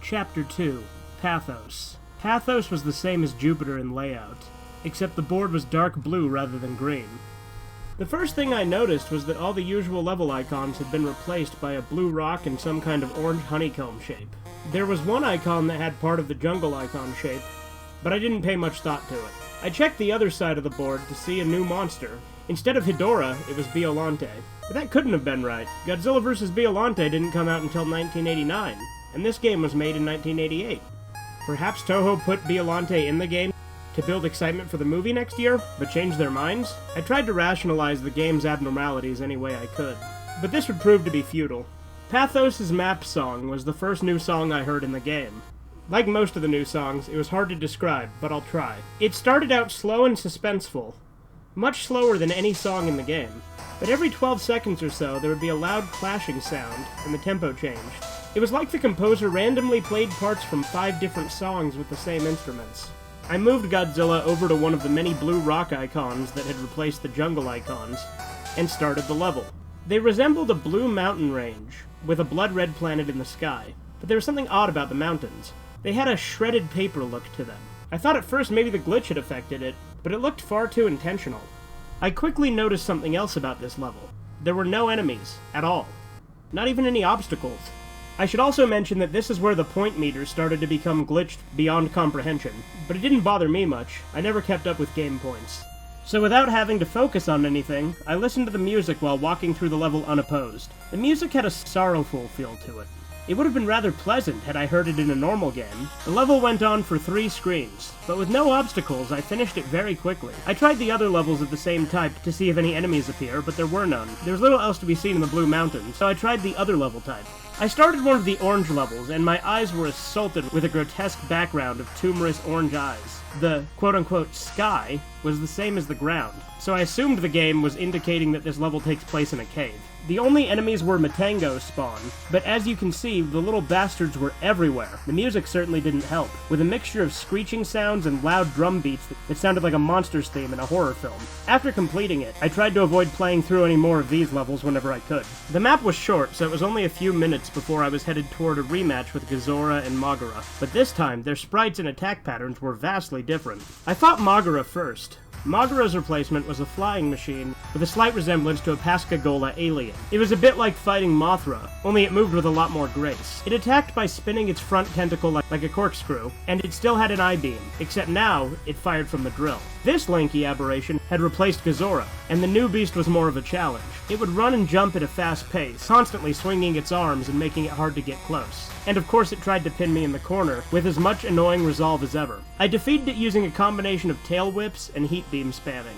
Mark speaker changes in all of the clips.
Speaker 1: Chapter 2, Pathos. Pathos was the same as Jupiter in layout, except the board was dark blue rather than green. The first thing I noticed was that all the usual level icons had been replaced by a blue rock and some kind of orange honeycomb shape. There was one icon that had part of the jungle icon shape, but I didn't pay much thought to it. I checked the other side of the board to see a new monster. Instead of Hedorah, it was Biollante. But that couldn't have been right. Godzilla vs. Biollante didn't come out until 1989, and this game was made in 1988. Perhaps Toho put Biollante in the game to build excitement for the movie next year, but changed their minds? I tried to rationalize the game's abnormalities any way I could, but this would prove to be futile. Pathos' map song was the first new song I heard in the game. Like most of the new songs, it was hard to describe, but I'll try. It started out slow and suspenseful, much slower than any song in the game, but every 12 seconds or so there would be a loud clashing sound, and the tempo changed. It was like the composer randomly played parts from 5 different songs with the same instruments. I moved Godzilla over to one of the many blue rock icons that had replaced the jungle icons, and started the level. They resembled a blue mountain range, with a blood-red planet in the sky, but there was something odd about the mountains. They had a shredded paper look to them. I thought at first maybe the glitch had affected it, but it looked far too intentional. I quickly noticed something else about this level. There were no enemies, at all. Not even any obstacles. I should also mention that this is where the point meter started to become glitched beyond comprehension, but it didn't bother me much. I never kept up with game points. So without having to focus on anything, I listened to the music while walking through the level unopposed. The music had a sorrowful feel to it. It would have been rather pleasant had I heard it in a normal game. The level went on for 3 screens, but with no obstacles, I finished it very quickly. I tried the other levels of the same type to see if any enemies appear, but there were none. There was little else to be seen in the Blue Mountains, so I tried the other level type. I started one of the orange levels, and my eyes were assaulted with a grotesque background of tumorous orange eyes. The quote-unquote sky was the same as the ground, so I assumed the game was indicating that this level takes place in a cave. The only enemies were Matango spawn, but as you can see, the little bastards were everywhere. The music certainly didn't help, with a mixture of screeching sounds and loud drum beats that sounded like a monster's theme in a horror film. After completing it, I tried to avoid playing through any more of these levels whenever I could. The map was short, so it was only a few minutes before I was headed toward a rematch with Godzilla and Magura, but this time, their sprites and attack patterns were vastly different. I fought Magura first. Magura's replacement was a flying machine with a slight resemblance to a Pascagoula alien. It was a bit like fighting Mothra, only it moved with a lot more grace. It attacked by spinning its front tentacle like a corkscrew, and it still had an I-beam, except now it fired from the drill. This lanky aberration had replaced Godzilla, and the new beast was more of a challenge. It would run and jump at a fast pace, constantly swinging its arms and making it hard to get close. And of course it tried to pin me in the corner, with as much annoying resolve as ever. I defeated it using a combination of tail whips and heat beam spamming.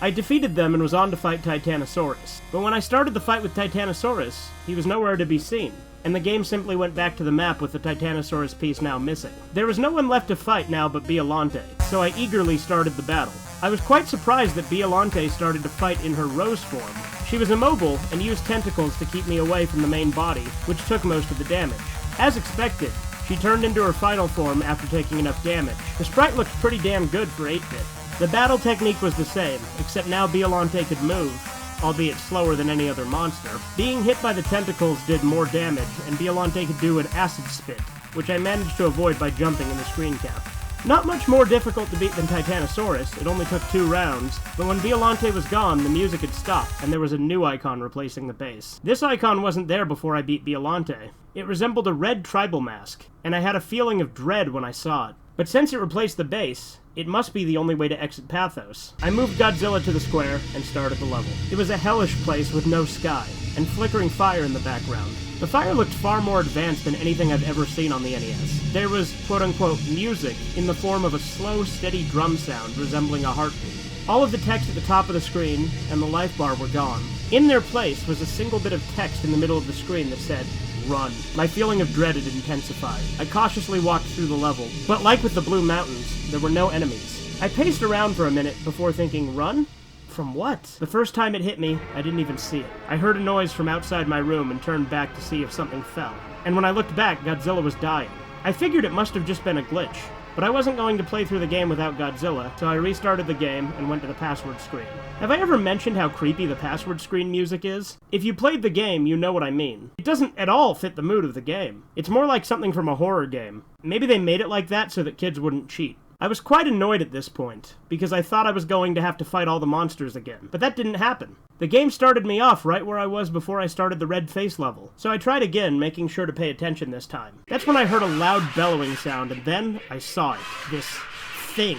Speaker 1: I defeated them and was on to fight Titanosaurus. But when I started the fight with Titanosaurus, he was nowhere to be seen, and the game simply went back to the map with the Titanosaurus piece now missing. There was no one left to fight now but Biollante, so I eagerly started the battle. I was quite surprised that Biollante started to fight in her rose form. She was immobile and used tentacles to keep me away from the main body, which took most of the damage. As expected, she turned into her final form after taking enough damage. The sprite looked pretty damn good for 8-bit. The battle technique was the same, except now Biollante could move, albeit slower than any other monster. Being hit by the tentacles did more damage, and Biollante could do an acid spit, which I managed to avoid by jumping in the screen cap. Not much more difficult to beat than Titanosaurus, it only took 2 rounds, but when Biollante was gone, the music had stopped, and there was a new icon replacing the bass. This icon wasn't there before I beat Biollante. It resembled a red tribal mask, and I had a feeling of dread when I saw it. But since it replaced the bass, it must be the only way to exit Pathos. I moved Godzilla to the square and started the level. It was a hellish place with no sky, and flickering fire in the background. The fire looked far more advanced than anything I've ever seen on the NES. There was, quote-unquote, music in the form of a slow, steady drum sound resembling a heartbeat. All of the text at the top of the screen and the life bar were gone. In their place was a single bit of text in the middle of the screen that said, "Run." My feeling of dread had intensified. I cautiously walked through the level, but like with the Blue Mountains, there were no enemies. I paced around for a minute before thinking, run? From what? The first time it hit me, I didn't even see it. I heard a noise from outside my room and turned back to see if something fell. And when I looked back, Godzilla was dying. I figured it must have just been a glitch, but I wasn't going to play through the game without Godzilla, so I restarted the game and went to the password screen. Have I ever mentioned how creepy the password screen music is? If you played the game, you know what I mean. It doesn't at all fit the mood of the game. It's more like something from a horror game. Maybe they made it like that so that kids wouldn't cheat. I was quite annoyed at this point, because I thought I was going to have to fight all the monsters again, but that didn't happen. The game started me off right where I was before I started the red face level, so I tried again, making sure to pay attention this time. That's when I heard a loud bellowing sound, and then I saw it. This thing.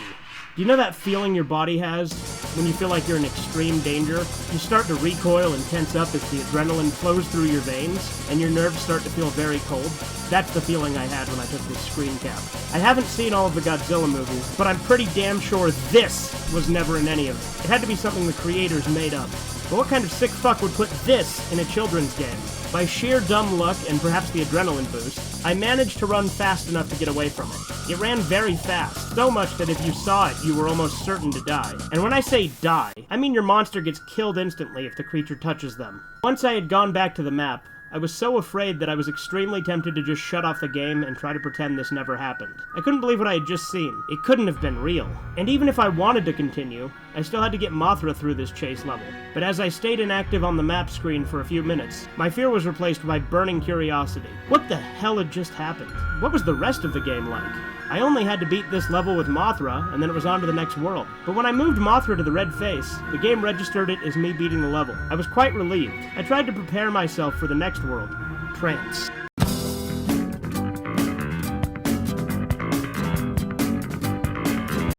Speaker 1: Do you know that feeling your body has when you feel like you're in extreme danger? You start to recoil and tense up as the adrenaline flows through your veins, and your nerves start to feel very cold. That's the feeling I had when I took this screen cap. I haven't seen all of the Godzilla movies, but I'm pretty damn sure this was never in any of them. It had to be something the creators made up. But what kind of sick fuck would put this in a children's game? By sheer dumb luck and perhaps the adrenaline boost, I managed to run fast enough to get away from it. It ran very fast, so much that if you saw it, you were almost certain to die. And when I say die, I mean your monster gets killed instantly if the creature touches them. Once I had gone back to the map, I was so afraid that I was extremely tempted to just shut off the game and try to pretend this never happened. I couldn't believe what I had just seen. It couldn't have been real. And even if I wanted to continue, I still had to get Mothra through this chase level. But as I stayed inactive on the map screen for a few minutes, my fear was replaced by burning curiosity. What the hell had just happened? What was the rest of the game like? I only had to beat this level with Mothra, and then it was on to the next world. But when I moved Mothra to the red face, the game registered it as me beating the level. I was quite relieved. I tried to prepare myself for the next world. Trance.